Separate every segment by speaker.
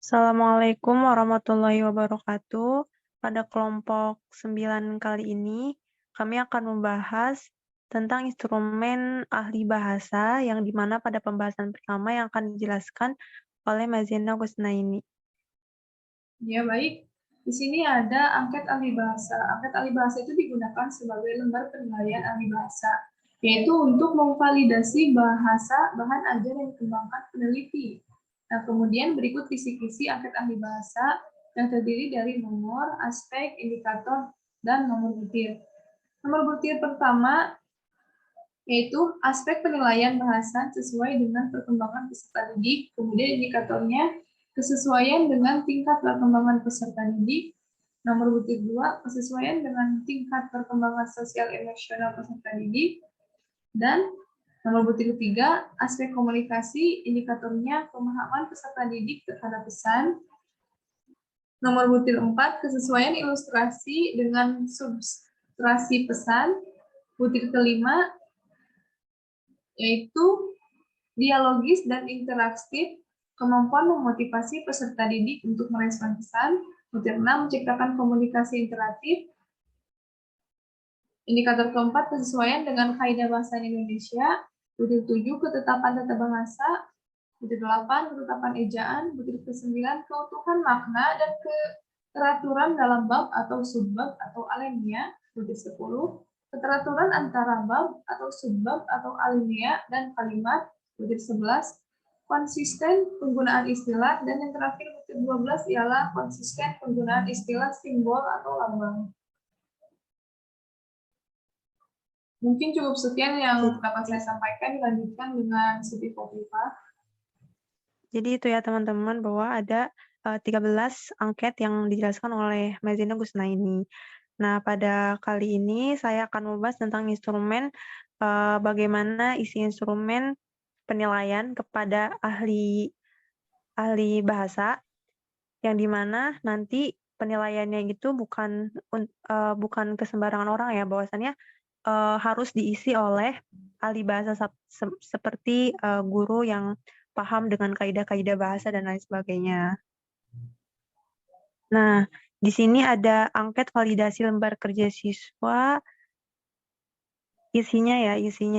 Speaker 1: Assalamualaikum warahmatullahi wabarakatuh. Pada kelompok 9 kali ini, kami akan membahas tentang instrumen ahli bahasa yang dimana pada pembahasan pertama yang akan dijelaskan oleh Mazina Kusnaini.
Speaker 2: Ya, baik. Di sini ada angket ahli bahasa. Angket ahli bahasa itu digunakan sebagai lembar penilaian ahli bahasa, yaitu untuk memvalidasi bahasa bahan ajar yang dikembangkan peneliti. Nah, kemudian berikut kisi-kisi angket ahli bahasa yang terdiri dari nomor, aspek, indikator, dan nomor butir. Nomor butir pertama yaitu aspek penilaian bahasa sesuai dengan perkembangan peserta didik, kemudian indikatornya kesesuaian dengan tingkat perkembangan peserta didik, nomor butir 2, kesesuaian dengan tingkat perkembangan sosial emosional peserta didik, dan nomor butir 3, aspek komunikasi, indikatornya pemahaman peserta didik terhadap pesan, nomor butir 4, kesesuaian ilustrasi dengan substrasi pesan, butir kelima, yaitu dialogis dan interaktif, kemampuan memotivasi peserta didik untuk merespon pesan, butir 6, menciptakan komunikasi interaktif, indikator keempat, kesesuaian dengan kaidah bahasa Indonesia, butir 7, ketetapan tata bahasa, butir 8, ketetapan ejaan, butir ke-9, keutuhan makna dan keteraturan dalam bab atau subbab atau alinea, butir 10, keteraturan antara bab atau subbab atau alinea dan kalimat, butir 11, konsisten penggunaan istilah, dan yang terakhir butir 12 ialah konsisten penggunaan istilah, simbol, atau lambang. Mungkin cukup sekian yang dapat saya sampaikan, dilanjutkan dengan Siti Kofifa.
Speaker 1: Jadi itu ya teman-teman, bahwa ada 13 angket yang dijelaskan oleh Mazina Kusnaini. Nah, pada kali ini saya akan membahas tentang instrumen, bagaimana isi instrumen penilaian kepada ahli bahasa, yang dimana nanti penilaiannya itu bukan kesembarangan orang ya, bahwasannya harus diisi oleh ahli bahasa seperti guru yang paham dengan kaidah-kaidah bahasa dan lain sebagainya. Nah, di sini ada angket validasi lembar kerja siswa. Isinya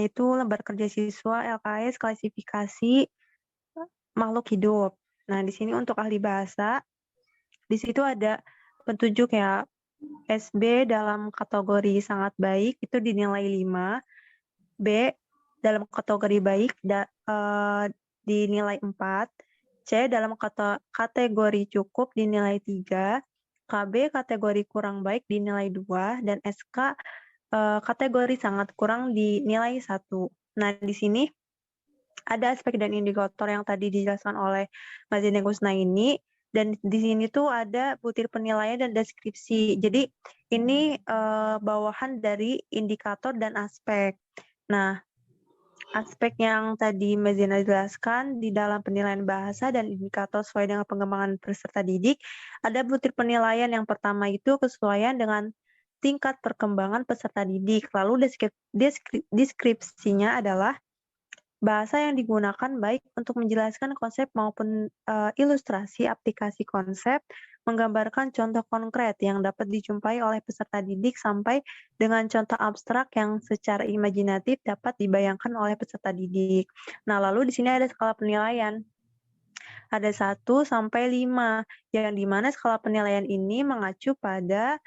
Speaker 1: itu lembar kerja siswa LKS klasifikasi makhluk hidup. Nah, di sini untuk ahli bahasa, di situ ada petunjuk ya, SB dalam kategori sangat baik itu dinilai 5, B dalam kategori baik dinilai 4, C dalam kategori cukup dinilai 3, KB kategori kurang baik dinilai 2, dan SK kategori sangat kurang dinilai 1. Nah, di sini ada aspek dan indikator yang tadi dijelaskan oleh Mas Zine Kusnaini, dan di sini tuh ada butir penilaian dan deskripsi. Jadi ini bawahan dari indikator dan aspek. Nah, aspek yang tadi Mbak Zina jelaskan di dalam penilaian bahasa dan indikator sesuai dengan pengembangan peserta didik, ada butir penilaian yang pertama itu kesesuaian dengan tingkat perkembangan peserta didik. Lalu deskripsinya adalah bahasa yang digunakan baik untuk menjelaskan konsep maupun ilustrasi aplikasi konsep, menggambarkan contoh konkret yang dapat dijumpai oleh peserta didik sampai dengan contoh abstrak yang secara imajinatif dapat dibayangkan oleh peserta didik. Nah, lalu di sini ada skala penilaian. Ada 1 sampai 5, yang dimana skala penilaian ini mengacu pada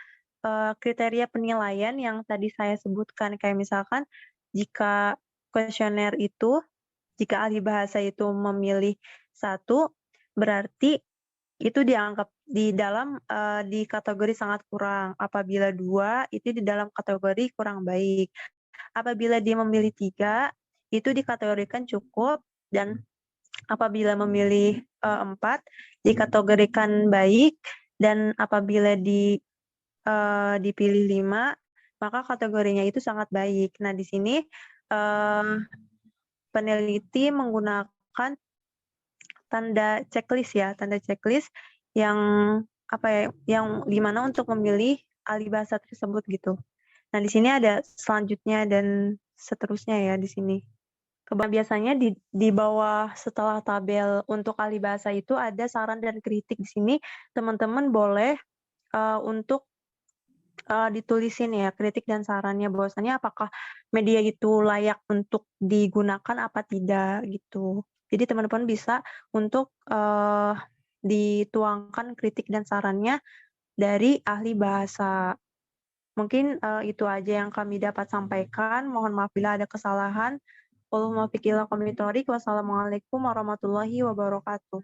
Speaker 1: kriteria penilaian yang tadi saya sebutkan. Kayak misalkan jika kuesioner itu, jika ahli bahasa itu memilih 1, berarti itu dianggap di kategori sangat kurang. Apabila 2, itu di dalam kategori kurang baik. Apabila dia memilih 3, itu dikategorikan cukup, dan apabila memilih 4, dikategorikan baik, dan apabila dipilih 5, maka kategorinya itu sangat baik. Nah, di sini peneliti menggunakan tanda checklist yang yang dimana untuk memilih ahli bahasa tersebut gitu. Nah, di sini ada selanjutnya dan seterusnya ya di sini. Biasanya di bawah setelah tabel untuk ahli bahasa itu ada saran dan kritik. Di sini teman-teman boleh, untuk, ditulisin ya kritik dan sarannya bahwasannya apakah media itu layak untuk digunakan apa tidak gitu. Jadi teman-teman bisa untuk, dituangkan kritik dan sarannya dari ahli bahasa. Mungkin, itu aja yang kami dapat sampaikan. Mohon maaf bila ada kesalahan. Wassalamualaikum warahmatullahi wabarakatuh.